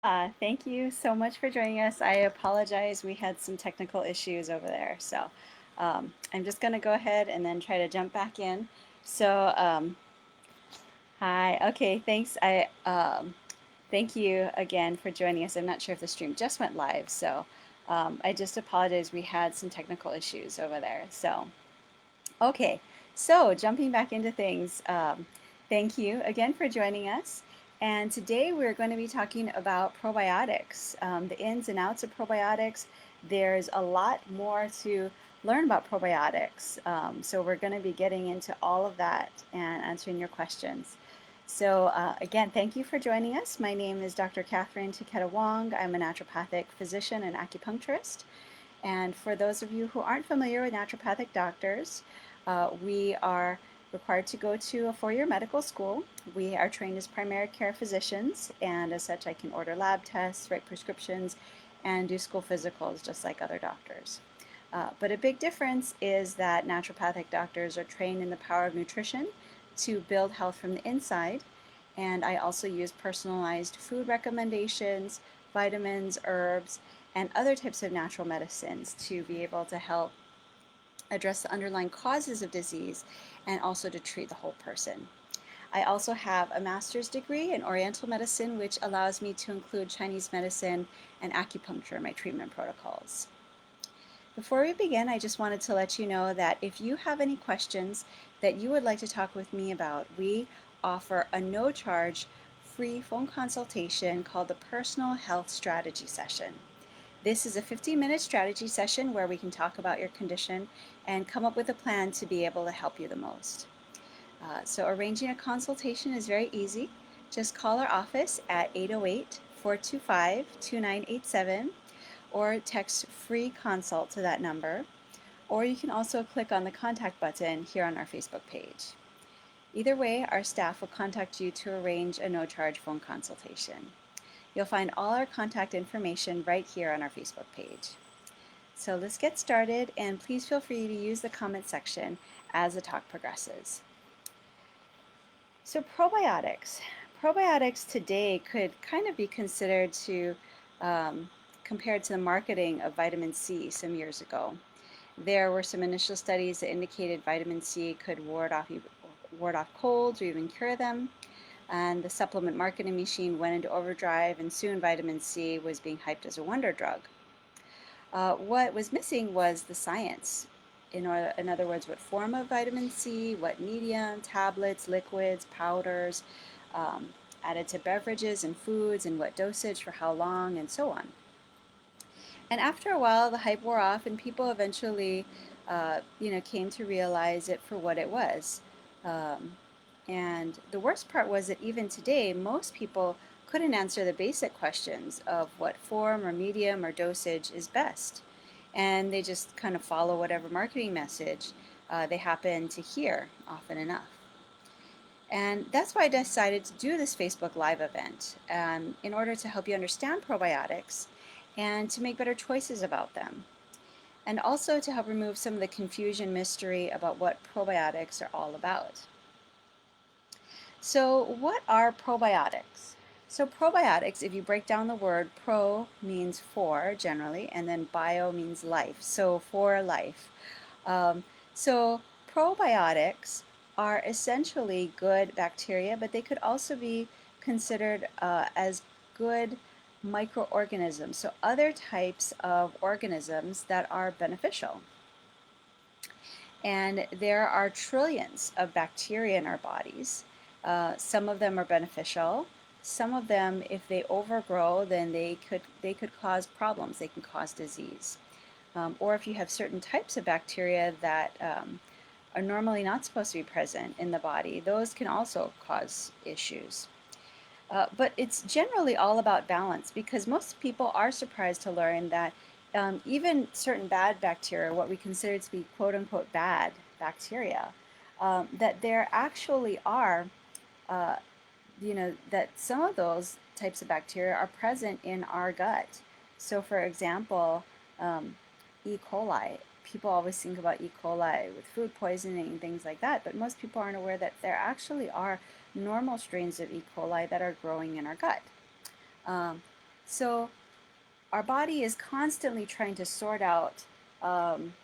Thank you so much for joining us. I apologize, we had some technical issues over there. I'm just going to go ahead and then try to jump back in. So, hi. Okay, thanks. Thank you again for joining us. I'm not sure if the stream just went live, I just apologize. We had some technical issues over there. Okay, so jumping back into things, thank you again for joining us. And today we're going to be talking about probiotics, the ins and outs of probiotics. There's a lot more to learn about probiotics. So we're going to be getting into all of that and answering your questions. Again, thank you for joining us. My name is Dr. Catherine Taketa-Wong. I'm a naturopathic physician and acupuncturist. And for those of you who aren't familiar with naturopathic doctors, we are required to go to a four-year medical school. We are trained as primary care physicians, and as such, I can order lab tests, write prescriptions, and do school physicals just like other doctors. But a big difference is that naturopathic doctors are trained in the power of nutrition to build health from the inside. And I also use personalized food recommendations, vitamins, herbs, and other types of natural medicines to be able to help address the underlying causes of disease and also to treat the whole person. I also have a master's degree in Oriental medicine, which allows me to include Chinese medicine and acupuncture in my treatment protocols. Before we begin, I just wanted to let you know that if you have any questions that you would like to talk with me about, we offer a no-charge free phone consultation called the Personal Health Strategy Session. This is a 15-minute strategy session where we can talk about your condition and come up with a plan to be able to help you the most. So arranging a consultation is very easy. Just call our office at 808-425-2987 or text free consult to that number, or you can also click on the contact button here on our Facebook page. Either way, our staff will contact you to arrange a no-charge phone consultation. You'll find all our contact information right here on our Facebook page. So let's get started, and please feel free to use the comment section as the talk progresses. So probiotics. Probiotics today could kind of be considered to compared to the marketing of vitamin C some years ago. There were some initial studies that indicated vitamin C could ward off colds or even cure them. And the supplement marketing machine went into overdrive, and soon vitamin C was being hyped as a wonder drug. What was missing was the science. In other words, what form of vitamin C, what medium, tablets, liquids, powders, added to beverages and foods, and what dosage for how long, and so on. And after a while, the hype wore off, and people eventually, came to realize it for what it was. Um, and the worst part was that even today, most people couldn't answer the basic questions of what form or medium or dosage is best. And they just kind of follow whatever marketing message they happen to hear often enough. And that's why I decided to do this Facebook Live event in order to help you understand probiotics and to make better choices about them. And also to help remove some of the confusion, mystery about what probiotics are all about. So what are probiotics? So probiotics, if you break down the word, pro means for generally, and then bio means life, so for life. So probiotics are essentially good bacteria, but they could also be considered as good microorganisms, so other types of organisms that are beneficial. And there are trillions of bacteria in our bodies. Some of them are beneficial. Some of them, if they overgrow, then they could cause problems. They can cause disease. Or if you have certain types of bacteria that are normally not supposed to be present in the body, those can also cause issues. But it's generally all about balance, because most people are surprised to learn that even certain bad bacteria, what we consider to be quote unquote bad bacteria, that there actually are, uh, that some of those types of bacteria are present in our gut. So for example, E. coli. People always think about E. coli with food poisoning and things like that, but most people aren't aware that there actually are normal strains of E. coli that are growing in our gut. Um, So our body is constantly trying to sort out um,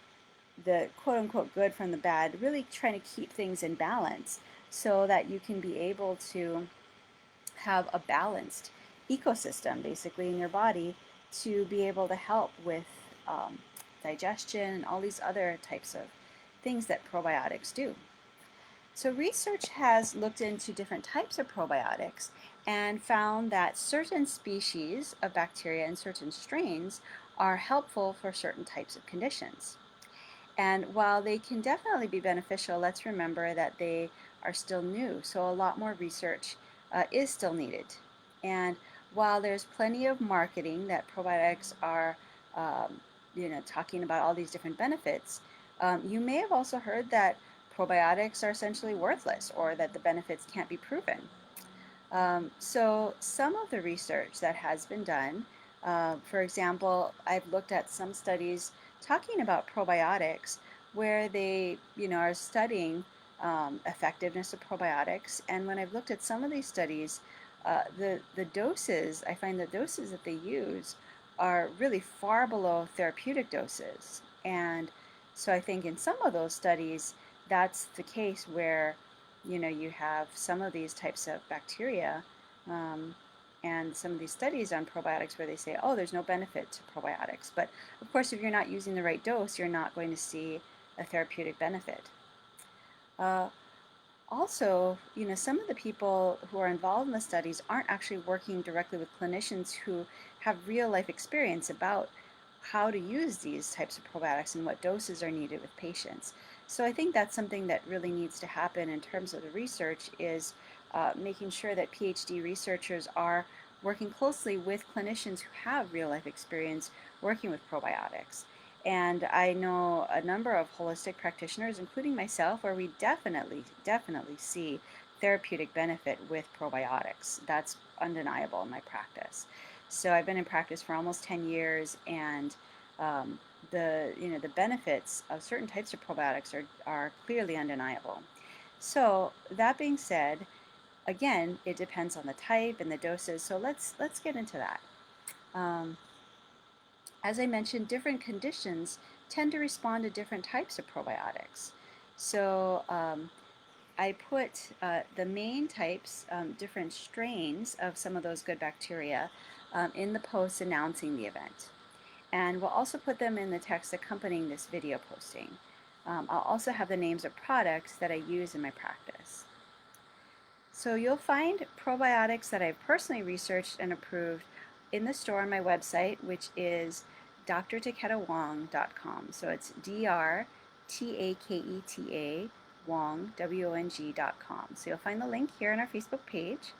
the quote unquote good from the bad, really trying to keep things in balance so that you can be able to have a balanced ecosystem basically in your body to be able to help with um, digestion and all these other types of things that probiotics do. So research has looked into different types of probiotics and found that certain species of bacteria and certain strains are helpful for certain types of conditions. And while they can definitely be beneficial, let's remember that they are still new, so a lot more research is still needed. And while there's plenty of marketing that probiotics are, um, talking about all these different benefits, you may have also heard that probiotics are essentially worthless or that the benefits can't be proven. So some of the research that has been done, for example, I've looked at some studies talking about probiotics where they, are studying effectiveness of probiotics. And when I've looked at some of these studies, the doses, I find the doses that they use are really far below therapeutic doses. And so I think in some of those studies, that's the case where you have some of these types of bacteria um, and some of these studies on probiotics where they say, oh, there's no benefit to probiotics. But of course, if you're not using the right dose, you're not going to see a therapeutic benefit. Uh, Also, some of the people who are involved in the studies aren't actually working directly with clinicians who have real life experience about how to use these types of probiotics and what doses are needed with patients. So I think that's something that really needs to happen in terms of the research is making sure that PhD researchers are working closely with clinicians who have real life experience working with probiotics. And I know a number of holistic practitioners, including myself, where we definitely see therapeutic benefit with probiotics. That's undeniable in my practice. So I've been in practice for almost 10 years, and the benefits of certain types of probiotics are clearly undeniable. So that being said, again, it depends on the type and the doses. So let's get into that. Um, as I mentioned, different conditions tend to respond to different types of probiotics. So I put the main types, different strains of some of those good bacteria in the post announcing the event. And we'll also put them in the text accompanying this video posting. I'll also have the names of products that I use in my practice. So you'll find probiotics that I've personally researched and approved in the store on my website, which is drtaketa-wong.com. So it's DRTAKETA Wong, WONG.com. So you'll find the link here on our Facebook page.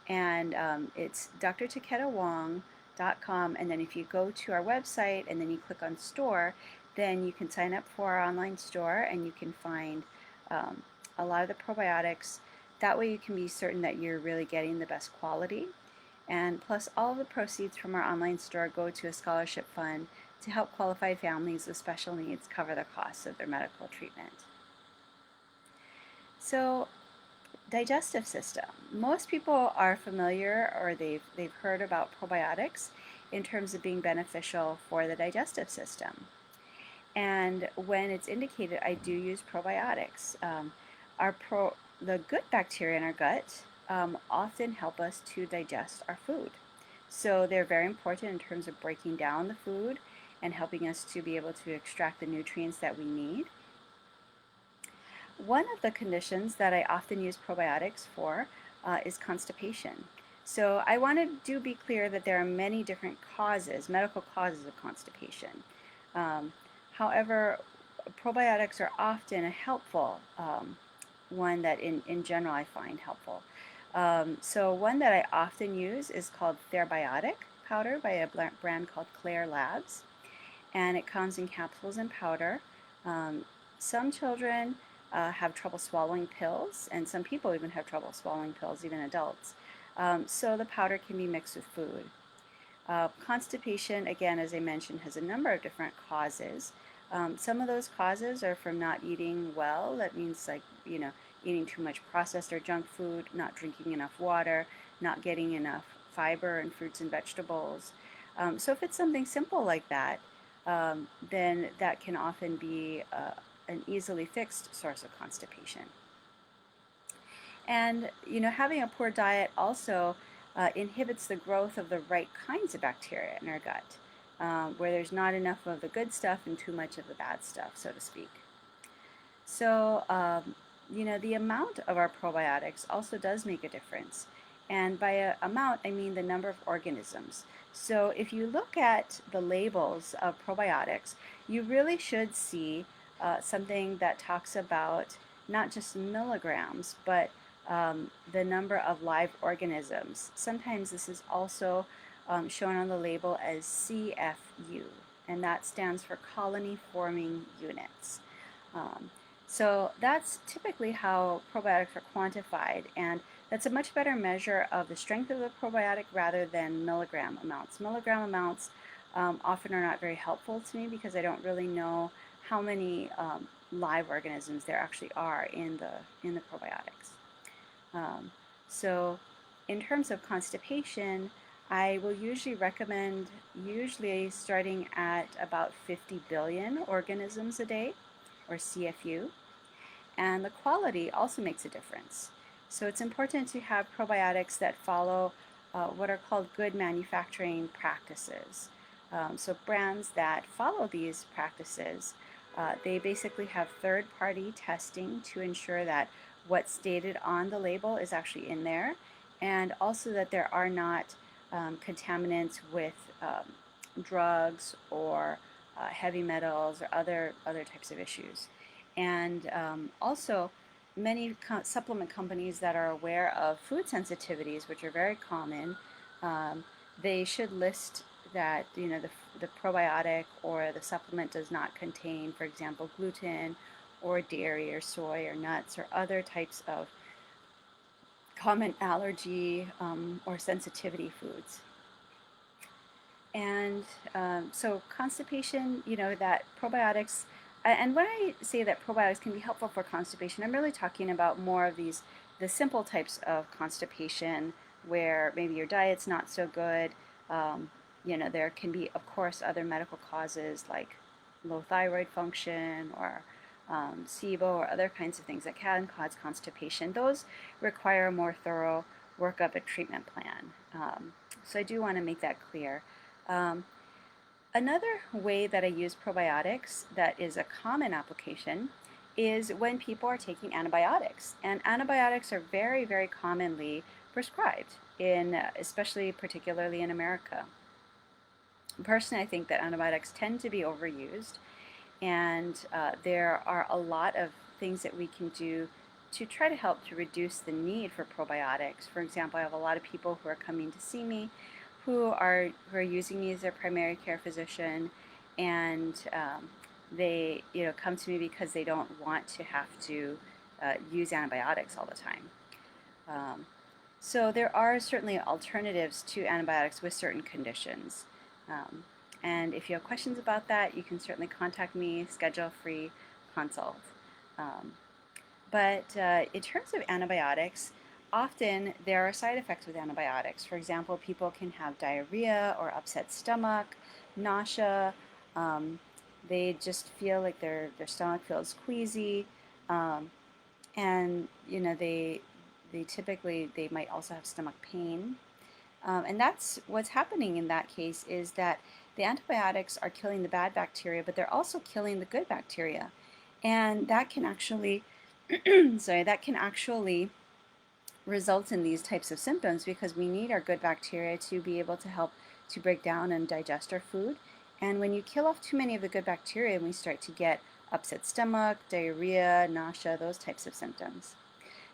And it's drtaketa-wong.com. And then if you go to our website and then you click on store, then you can sign up for our online store and you can find a lot of the probiotics. That way you can be certain that you're really getting the best quality. And plus, all of the proceeds from our online store go to a scholarship fund to help qualified families with special needs cover the costs of their medical treatment. So, digestive system. Most people are familiar or they've heard about probiotics in terms of being beneficial for the digestive system. And when it's indicated, I do use probiotics. The good bacteria in our gut often help us to digest our food. So they're very important in terms of breaking down the food and helping us to be able to extract the nutrients that we need. One of the conditions that I often use probiotics for is constipation. So I want to be clear that there are many different causes, medical causes of constipation. However, probiotics are often a helpful one that in general I find helpful. So one that I often use is called Therabiotic Powder by a brand called Claire Labs. And it comes in capsules and powder. Some children have trouble swallowing pills, and some people even have trouble swallowing pills, even adults. So the powder can be mixed with food. Constipation, again, as I mentioned, has a number of different causes. Some of those causes are from not eating well. That means eating too much processed or junk food, not drinking enough water, not getting enough fiber in fruits and vegetables. So if it's something simple like that, then that can often be an easily fixed source of constipation. And having a poor diet also inhibits the growth of the right kinds of bacteria in our gut, where there's not enough of the good stuff and too much of the bad stuff, so to speak. So, the amount of our probiotics also does make a difference. And by amount, I mean the number of organisms. So if you look at the labels of probiotics, you really should see something that talks about not just milligrams, but the number of live organisms. Sometimes this is also shown on the label as CFU, and that stands for colony forming units. So that's typically how probiotics are quantified, and that's a much better measure of the strength of the probiotic rather than milligram amounts. Milligram amounts often are not very helpful to me because I don't really know how many live organisms there actually are in the probiotics. So in terms of constipation, I will usually recommend starting at about 50 billion organisms a day, or CFU, and the quality also makes a difference. So it's important to have probiotics that follow what are called good manufacturing practices. So brands that follow these practices, they basically have third-party testing to ensure that what's stated on the label is actually in there, and also that there are not contaminants with drugs or heavy metals or other types of issues. And also, many supplement companies that are aware of food sensitivities, which are very common, they should list that the probiotic or the supplement does not contain, for example, gluten or dairy or soy or nuts or other types of common allergy or sensitivity foods. And so constipation, that probiotics, and when I say that probiotics can be helpful for constipation, I'm really talking about more of the simple types of constipation where maybe your diet's not so good. There can be, of course, other medical causes like low thyroid function or SIBO or other kinds of things that can cause constipation. Those require a more thorough workup and treatment plan. So I do want to make that clear. Another way that I use probiotics that is a common application is when people are taking antibiotics. And antibiotics are very, very commonly prescribed, especially particularly in America. Personally, I think that antibiotics tend to be overused, and there are a lot of things that we can do to try to help to reduce the need for probiotics. For example, I have a lot of people who are coming to see me who are using me as their primary care physician, and they come to me because they don't want to have to use antibiotics all the time. So there are certainly alternatives to antibiotics with certain conditions. And if you have questions about that, you can certainly contact me, schedule a free consult. But in terms of antibiotics, often there are side effects with antibiotics. For example, people can have diarrhea or upset stomach, nausea. They just feel like their stomach feels queasy, and they typically might also have stomach pain. And that's what's happening in that case, is that the antibiotics are killing the bad bacteria, but they're also killing the good bacteria. And that can actually, that can actually result in these types of symptoms because we need our good bacteria to be able to help to break down and digest our food. And when you kill off too many of the good bacteria, we start to get upset stomach, diarrhea, nausea, those types of symptoms.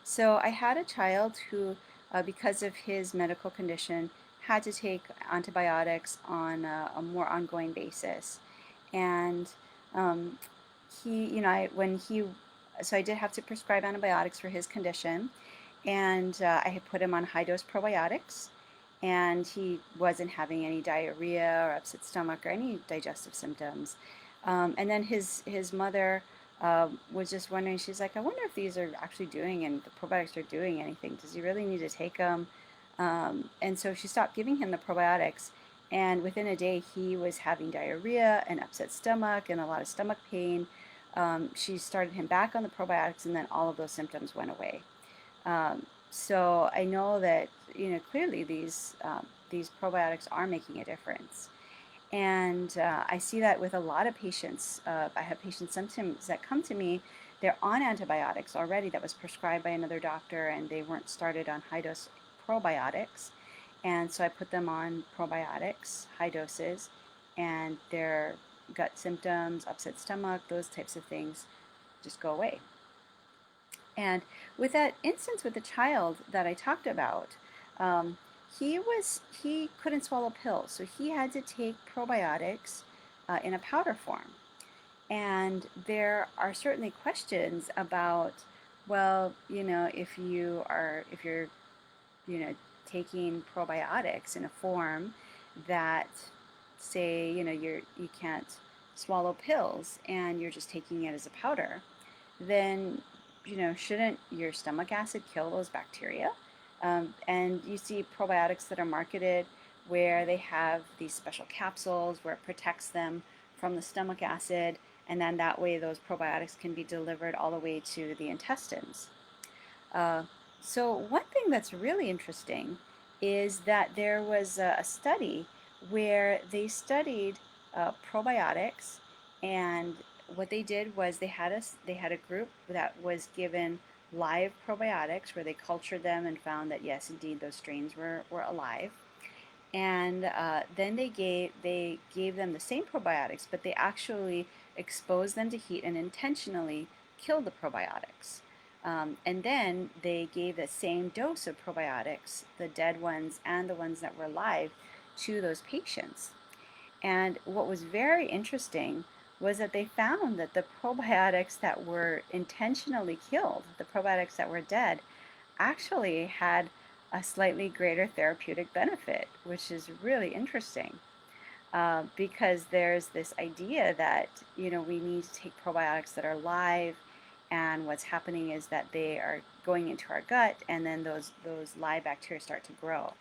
So I had a child who, because of his medical condition, had to take antibiotics on a more ongoing basis. And so I did have to prescribe antibiotics for his condition, and I had put him on high-dose probiotics, and he wasn't having any diarrhea or upset stomach or any digestive symptoms. And then his mother was just wondering, she's like, I wonder if these are actually doing, and the probiotics are doing anything. Does he really need to take them? And so she stopped giving him the probiotics. And within a day, he was having diarrhea and upset stomach and a lot of stomach pain. She started him back on the probiotics, and then all of those symptoms went away. So I know that clearly these probiotics are making a difference, and I see that with a lot of patients. I have patients sometimes that come to me. They're on antibiotics already that was prescribed by another doctor, and they weren't started on high dose probiotics. And so I put them on probiotics, high doses, and their gut symptoms, upset stomach, those types of things just go away. And with that instance with the child that I talked about, um, he couldn't swallow pills, so he had to take probiotics in a powder form. And there are certainly questions about, well, if you're taking probiotics in a form that, say, you can't swallow pills and you're just taking it as a powder, then shouldn't your stomach acid kill those bacteria? And you see probiotics that are marketed where they have these special capsules where it protects them from the stomach acid, and then that way those probiotics can be delivered all the way to the intestines. Uh, so one thing that's really interesting is that there was a study where they studied probiotics, and what they did was they had a group that was given live probiotics where they cultured them and found that yes, indeed, those strains were alive. And then they gave them the same probiotics, but they actually exposed them to heat and intentionally killed the probiotics. And then they gave the same dose of probiotics, the dead ones and the ones that were live, to those patients. And what was very interesting was that they found that the probiotics that were intentionally killed, the probiotics that were dead, actually had a slightly greater therapeutic benefit, which is really interesting. Because there's this idea that we need to take probiotics that are live, and what's happening is that they are going into our gut, and then those live bacteria start to grow,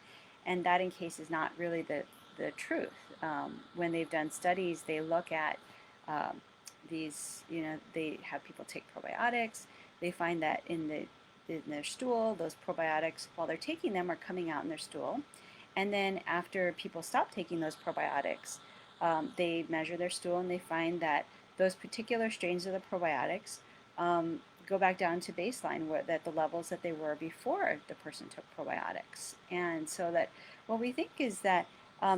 and that in case is not really the truth. When they've done studies, they look at they have people take probiotics. They find that in their stool, those probiotics, while they're taking them, are coming out in their stool. And then after people stop taking those probiotics, they measure their stool and they find that those particular strains of the probiotics go back down to baseline, that the levels that they were before the person took probiotics. And so that what we think is that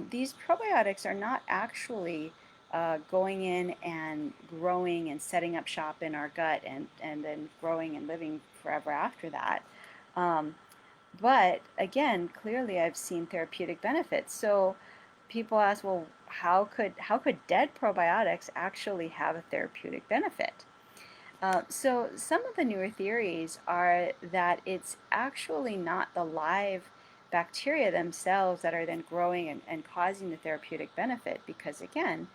these probiotics are not actually going in and growing and setting up shop in our gut and then growing and living forever after that. Um, but again, clearly I've seen therapeutic benefits. So people ask, well, how could dead probiotics actually have a therapeutic benefit? So some of the newer theories are that it's actually not the live bacteria themselves that are then growing and causing the therapeutic benefit, because again,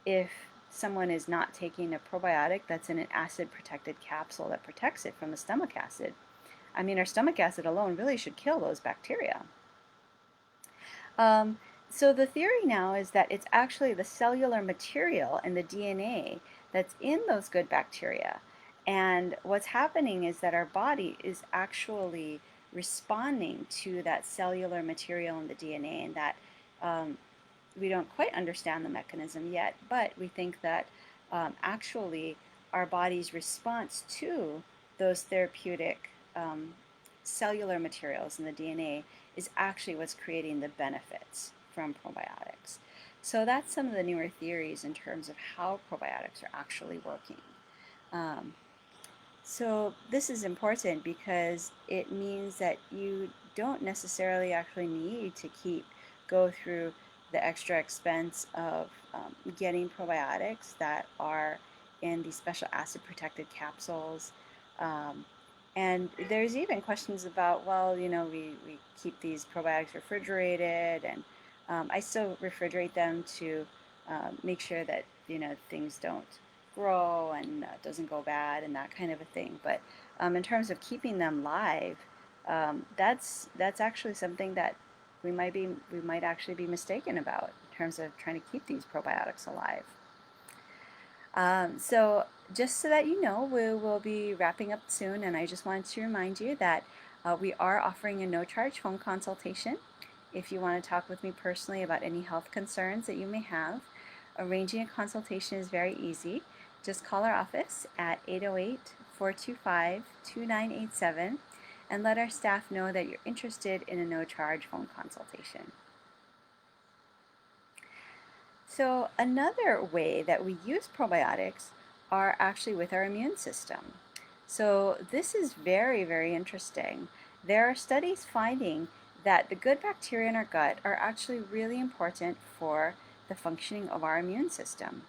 if someone is not taking a probiotic that's in an acid protected capsule that protects it from the stomach acid, I mean, our stomach acid alone really should kill those bacteria. Um, so the theory now is that it's actually the cellular material and the DNA that's in those good bacteria. And what's happening is that our body is actually responding to that cellular material in the DNA, and that um, we don't quite understand the mechanism yet, but we think that actually our body's response to those therapeutic cellular materials in the DNA is actually what's creating the benefits from probiotics. So that's some of the newer theories in terms of how probiotics are actually working. Um, so this is important because it means that you don't necessarily actually need to go through the extra expense of getting probiotics that are in these special acid protected capsules. Um, and there's even questions about, well, we keep these probiotics refrigerated, and I still refrigerate them to make sure that, things don't grow and doesn't go bad and that kind of a thing. But in terms of keeping them live, That's actually something that we might actually be mistaken about in terms of trying to keep these probiotics alive. So just so that you know, we will be wrapping up soon, and I just wanted to remind you that we are offering a no-charge phone consultation. If you want to talk with me personally about any health concerns that you may have, arranging a consultation is very easy. Just call our office at 808-425-2987 and let our staff know that you're interested in a no-charge phone consultation. So another way that we use probiotics are actually with our immune system. So this is very, very interesting. There are studies finding that the good bacteria in our gut are actually really important for the functioning of our immune system.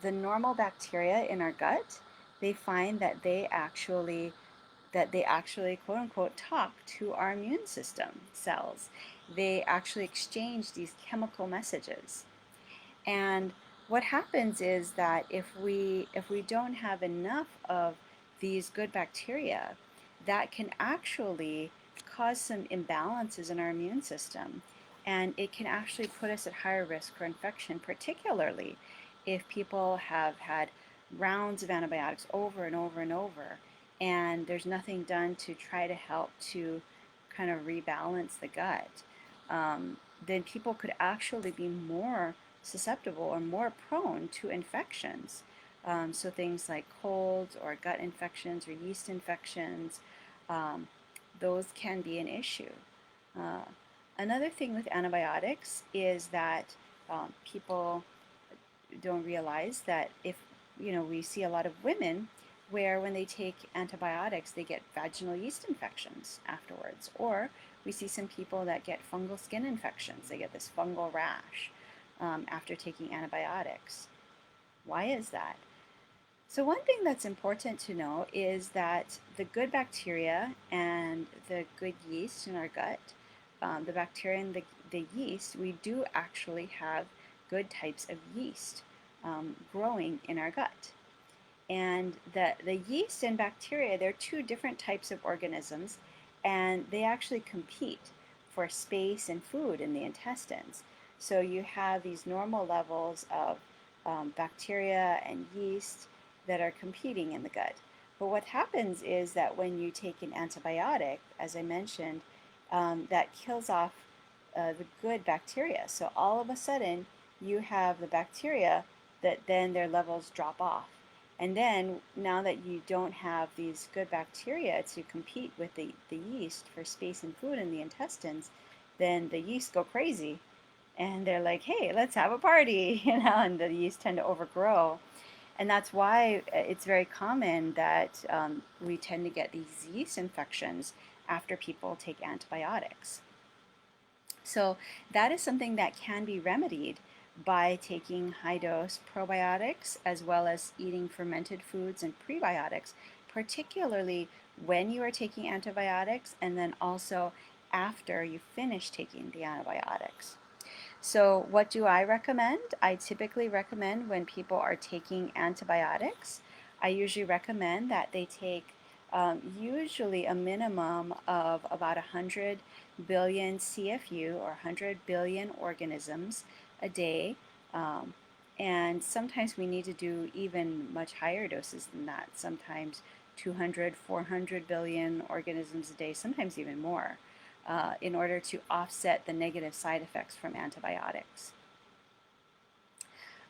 The normal bacteria in our gut, they find that they actually quote unquote talk to our immune system cells. They actually exchange these chemical messages. And what happens is that if we don't have enough of these good bacteria, that can actually cause some imbalances in our immune system. And it can actually put us at higher risk for infection, particularly if people have had rounds of antibiotics over and over and over, and there's nothing done to try to help to kind of rebalance the gut. Then people could actually be more susceptible or more prone to infections. So things like colds or gut infections or yeast infections, those can be an issue. Uh, Another thing with antibiotics is that people don't realize that if, we see a lot of women where when they take antibiotics, they get vaginal yeast infections afterwards. Or we see some people that get fungal skin infections. They get this fungal rash after taking antibiotics. Why is that? So one thing that's important to know is that the good bacteria and the good yeast in our gut, the bacteria and the yeast, we do actually have good types of yeast growing in our gut. And the yeast and bacteria, they're two different types of organisms, and they actually compete for space and food in the intestines. So you have these normal levels of bacteria and yeast that are competing in the gut. But what happens is that when you take an antibiotic, as I mentioned, that kills off the good bacteria. So all of a sudden, you have the bacteria that then their levels drop off. And then now that you don't have these good bacteria to compete with the yeast for space and food in the intestines, then the yeast go crazy. And they're like, hey, let's have a party, and the yeast tend to overgrow. And that's why it's very common that we tend to get these yeast infections after people take antibiotics. So that is something that can be remedied by taking high-dose probiotics as well as eating fermented foods and prebiotics, particularly when you are taking antibiotics and then also after you finish taking the antibiotics. So what do I recommend? I typically recommend when people are taking antibiotics, I usually recommend that they take usually a minimum of about 100 billion CFU or 100 billion organisms a day. And sometimes we need to do even much higher doses than that, sometimes 200, 400 billion organisms a day, sometimes even more, in order to offset the negative side effects from antibiotics.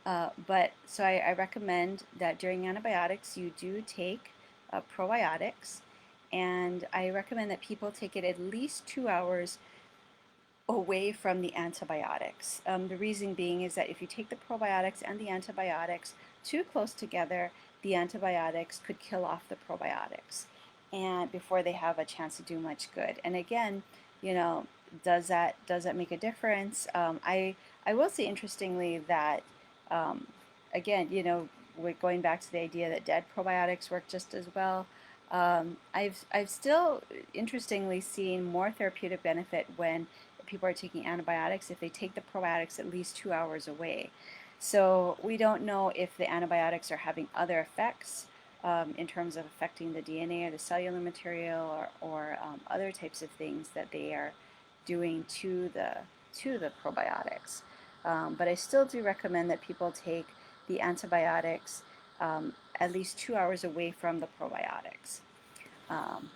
So I recommend that during antibiotics you do take probiotics, and I recommend that people take it at least 2 hours away from the antibiotics. The reason being is that if you take the probiotics and the antibiotics too close together, the antibiotics could kill off the probiotics and before they have a chance to do much good. And again, does that make a difference? I will say interestingly that again, we're going back to the idea that dead probiotics work just as well. I've still interestingly seen more therapeutic benefit when people are taking antibiotics if they take the probiotics at least 2 hours away. So we don't know if the antibiotics are having other effects in terms of affecting the DNA or the cellular material or other types of things that they are doing to the probiotics. But I still do recommend that people take the antibiotics at least 2 hours away from the probiotics. Um,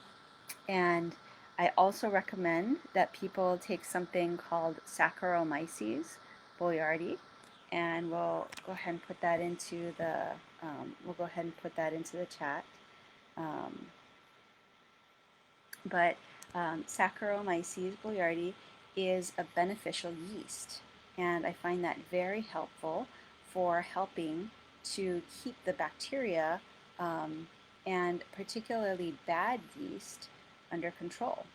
and I also recommend that people take something called Saccharomyces boulardii, and we'll go ahead and put that into the chat. Um, but Saccharomyces boulardii is a beneficial yeast, and I find that very helpful for helping to keep the bacteria and particularly bad yeast under control.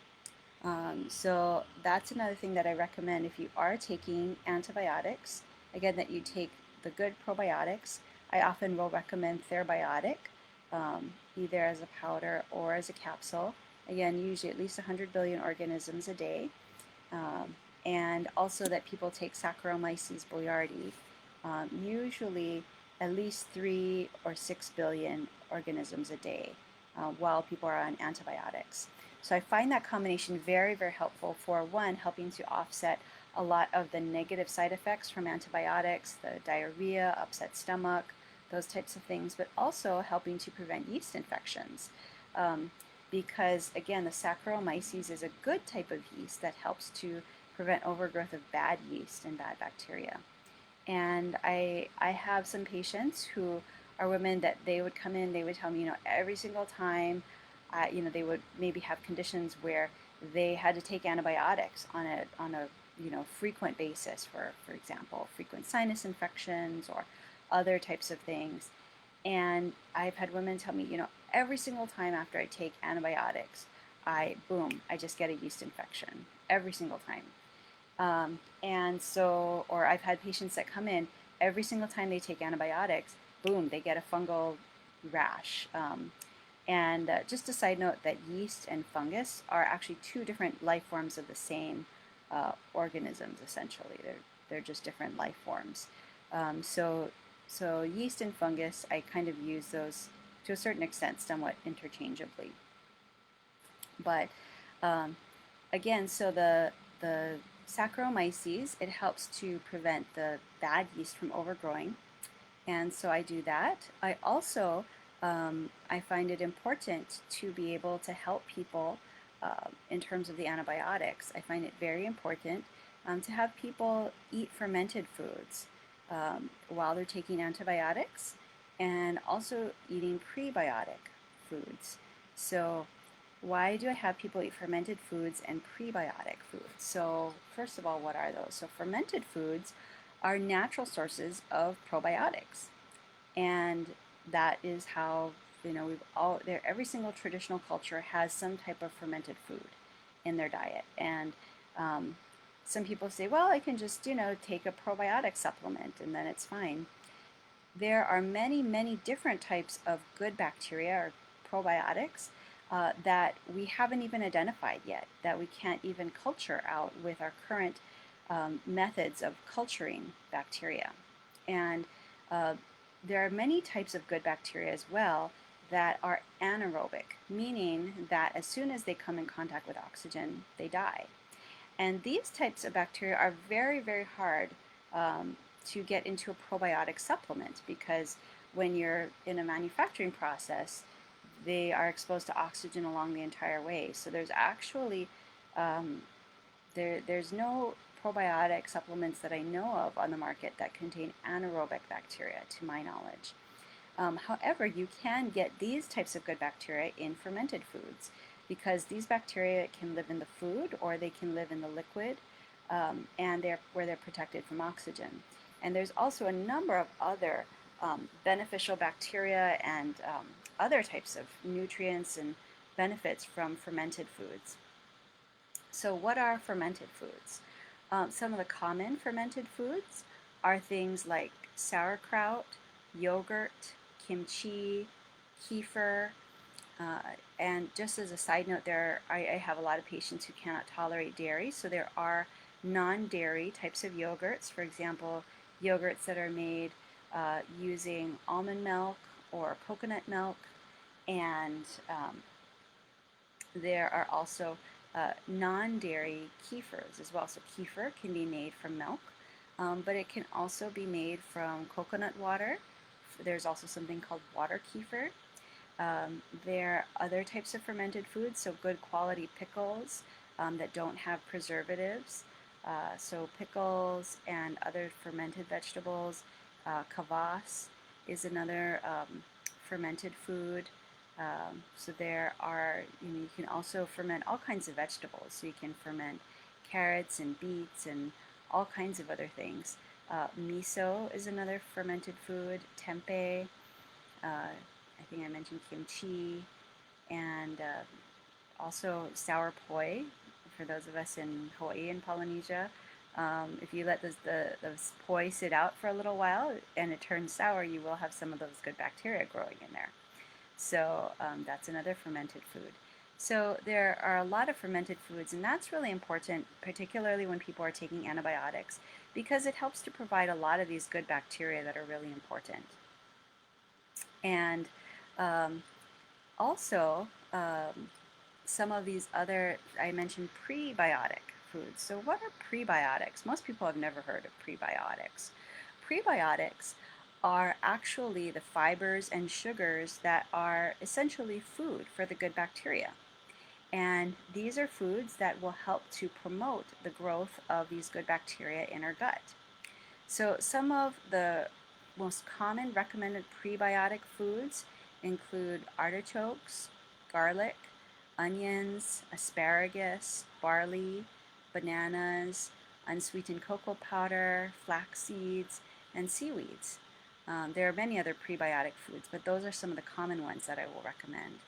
So that's another thing that I recommend if you are taking antibiotics. Again, that you take the good probiotics. I often will recommend Therabiotic, either as a powder or as a capsule. Again, usually at least 100 billion organisms a day. And also that people take Saccharomyces boulardii, usually at least 3 or 6 billion organisms a day while people are on antibiotics. So I find that combination very, very helpful for, one, helping to offset a lot of the negative side effects from antibiotics, the diarrhea, upset stomach, those types of things, but also helping to prevent yeast infections. Because again, the Saccharomyces is a good type of yeast that helps to prevent overgrowth of bad yeast and bad bacteria. And I have some patients who are women that they would come in, they would tell me, every single time, they would maybe have conditions where they had to take antibiotics on a frequent basis, for example, frequent sinus infections or other types of things. And I've had women tell me, every single time after I take antibiotics, I just get a yeast infection every single time. Or I've had patients that come in every single time they take antibiotics, they get a fungal rash. Just a side note that yeast and fungus are actually two different life forms of the same organisms, essentially. They're just different life forms. So yeast and fungus, I kind of use those to a certain extent, somewhat interchangeably. But again, so the Saccharomyces, it helps to prevent the bad yeast from overgrowing. And so I do that. I also, I find it important to be able to help people in terms of the antibiotics. I find it very important to have people eat fermented foods while they're taking antibiotics, and also eating prebiotic foods. So why do I have people eat fermented foods and prebiotic foods? So first of all, what are those? So fermented foods are natural sources of probiotics. And that is how, every single traditional culture has some type of fermented food in their diet. And some people say, well, I can just, take a probiotic supplement and then it's fine. There are many, many different types of good bacteria or probiotics that we haven't even identified yet, that we can't even culture out with our current methods of culturing bacteria. And there are many types of good bacteria as well that are anaerobic, meaning that as soon as they come in contact with oxygen, they die. And these types of bacteria are very, very hard to get into a probiotic supplement, because when you're in a manufacturing process, they are exposed to oxygen along the entire way. So there's actually, there's no probiotic supplements that I know of on the market that contain anaerobic bacteria, to my knowledge. However, you can get these types of good bacteria in fermented foods, because these bacteria can live in the food or they can live in the liquid, and where they're protected from oxygen. And there's also a number of other beneficial bacteria and other types of nutrients and benefits from fermented foods. So what are fermented foods? Some of the common fermented foods are things like sauerkraut, yogurt, kimchi, kefir, and just as a side note, I have a lot of patients who cannot tolerate dairy, so there are non-dairy types of yogurts. For example, yogurts that are made using almond milk or coconut milk. And there are also non-dairy kefirs as well. So kefir can be made from milk, but it can also be made from coconut water. There's also something called water kefir. There are other types of fermented foods, so good quality pickles that don't have preservatives. So pickles and other fermented vegetables. Kvass is another fermented food. So there are, you can also ferment all kinds of vegetables. So you can ferment carrots and beets and all kinds of other things. Miso is another fermented food. Tempeh. I think I mentioned kimchi, and also sour poi for those of us in Hawaii and Polynesia. If you let those poi sit out for a little while and it turns sour, you will have some of those good bacteria growing in there. So that's another fermented food. So there are a lot of fermented foods, and that's really important, particularly when people are taking antibiotics, because it helps to provide a lot of these good bacteria that are really important. And um, also, some of these other, I mentioned prebiotic foods. So what are prebiotics? Most people have never heard of prebiotics. Prebiotics are actually the fibers and sugars that are essentially food for the good bacteria. And these are foods that will help to promote the growth of these good bacteria in our gut. So some of the most common recommended prebiotic foods include artichokes, garlic, onions, asparagus, barley, bananas, unsweetened cocoa powder, flax seeds, and seaweeds. There are many other prebiotic foods, but those are some of the common ones that I will recommend.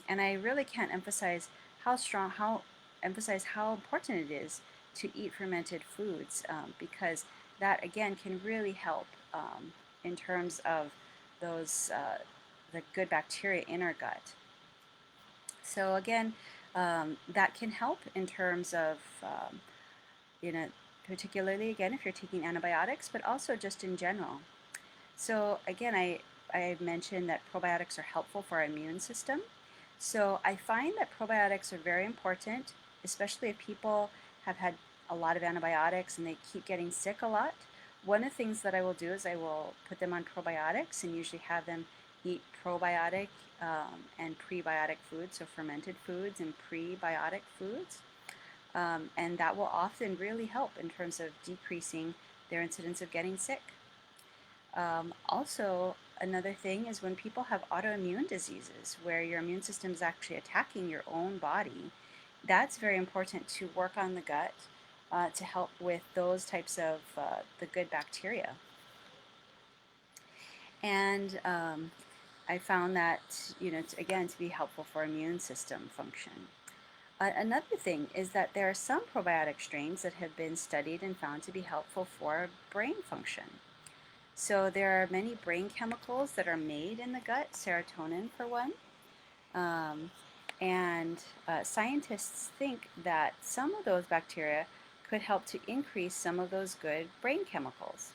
And I really can't emphasize how important it is to eat fermented foods, because that again can really help in terms of those the good bacteria in our gut. So again, that can help in terms of you know, particularly again if you're taking antibiotics, but also just in general. So again, I mentioned that probiotics are helpful for our immune system. So I find that probiotics are very important, especially if people have had a lot of antibiotics and they keep getting sick a lot. One of the things that I will do is I will put them on probiotics and usually have them eat probiotic and prebiotic foods, so fermented foods and prebiotic foods. And that will often really help in terms of decreasing their incidence of getting sick. Also, another thing is when people have autoimmune diseases where your immune system is actually attacking your own body, that's very important to work on the gut to help with those types of the good bacteria. And I found that, again, to be helpful for immune system function. Another thing is that there are some probiotic strains that have been studied and found to be helpful for brain function. So there are many brain chemicals that are made in the gut, serotonin for one. And scientists think that some of those bacteria could help to increase some of those good brain chemicals.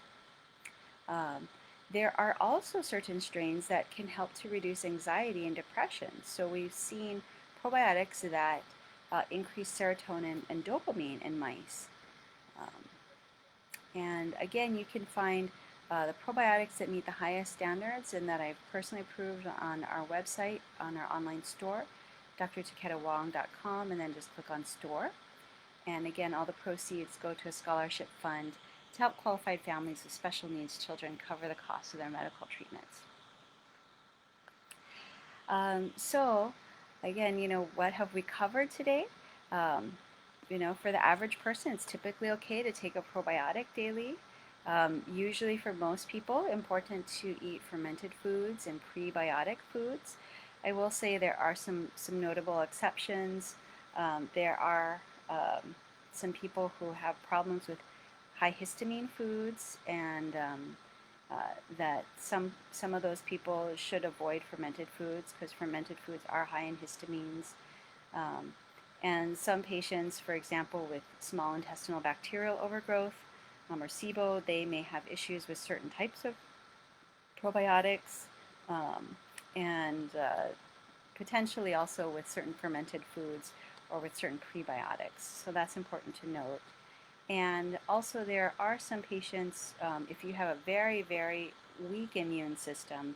There are also certain strains that can help to reduce anxiety and depression. So we've seen probiotics that increase serotonin and dopamine in mice. And again, you can find the probiotics that meet the highest standards and that I've personally approved on our website, on our online store, drtaketa-wong.com, and then just click on store. And again, all the proceeds go to a scholarship fund to help qualified families with special needs children cover the cost of their medical treatments. So again, what have we covered today? For the average person, it's typically okay to take a probiotic daily. Usually for most people, important to eat fermented foods and prebiotic foods. I will say there are some notable exceptions. There are some people who have problems with high histamine foods, and that some of those people should avoid fermented foods because fermented foods are high in histamines. And some patients, for example, with small intestinal bacterial overgrowth or SIBO, they may have issues with certain types of probiotics. and potentially also with certain fermented foods or with certain prebiotics. So that's important to note. And also there are some patients, if you have a very, very weak immune system,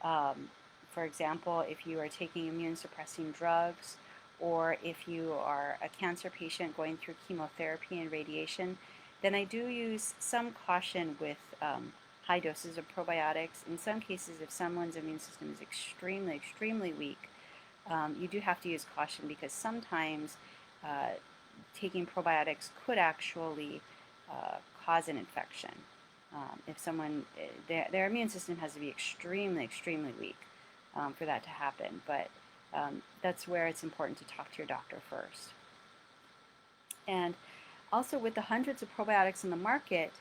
um, for example, if you are taking immune suppressing drugs, or if you are a cancer patient going through chemotherapy and radiation, then I do use some caution with high doses of probiotics. In some cases, if someone's immune system is extremely, extremely weak, you do have to use caution because sometimes uh, taking probiotics could actually cause an infection. If someone, their immune system has to be extremely, extremely weak for that to happen. But that's where it's important to talk to your doctor first. And also with the hundreds of probiotics in the market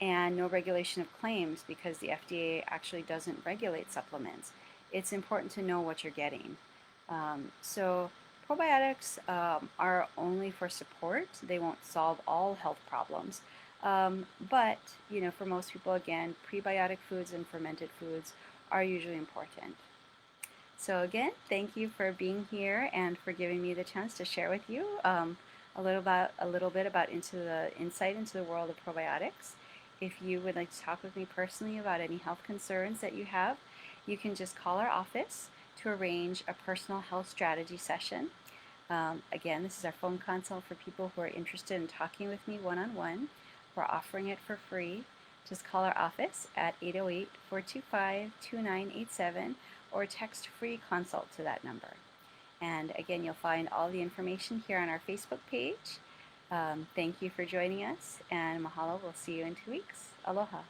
and no regulation of claims because the FDA actually doesn't regulate supplements, it's important to know what you're getting. So probiotics are only for support. They won't solve all health problems. But, you know, for most people, again, prebiotic foods and fermented foods are usually important. So again, thank you for being here and for giving me the chance to share with you a little bit about insight into the world of probiotics. If you would like to talk with me personally about any health concerns that you have, you can just call our office to arrange a personal health strategy session. Again, this is our phone consult for people who are interested in talking with me one-on-one. We're offering it for free. Just call our office at 808-425-2987 or text free consult to that number. And again, you'll find all the information here on our Facebook page. Thank you for joining us, and mahalo. We'll see you in 2 weeks. Aloha.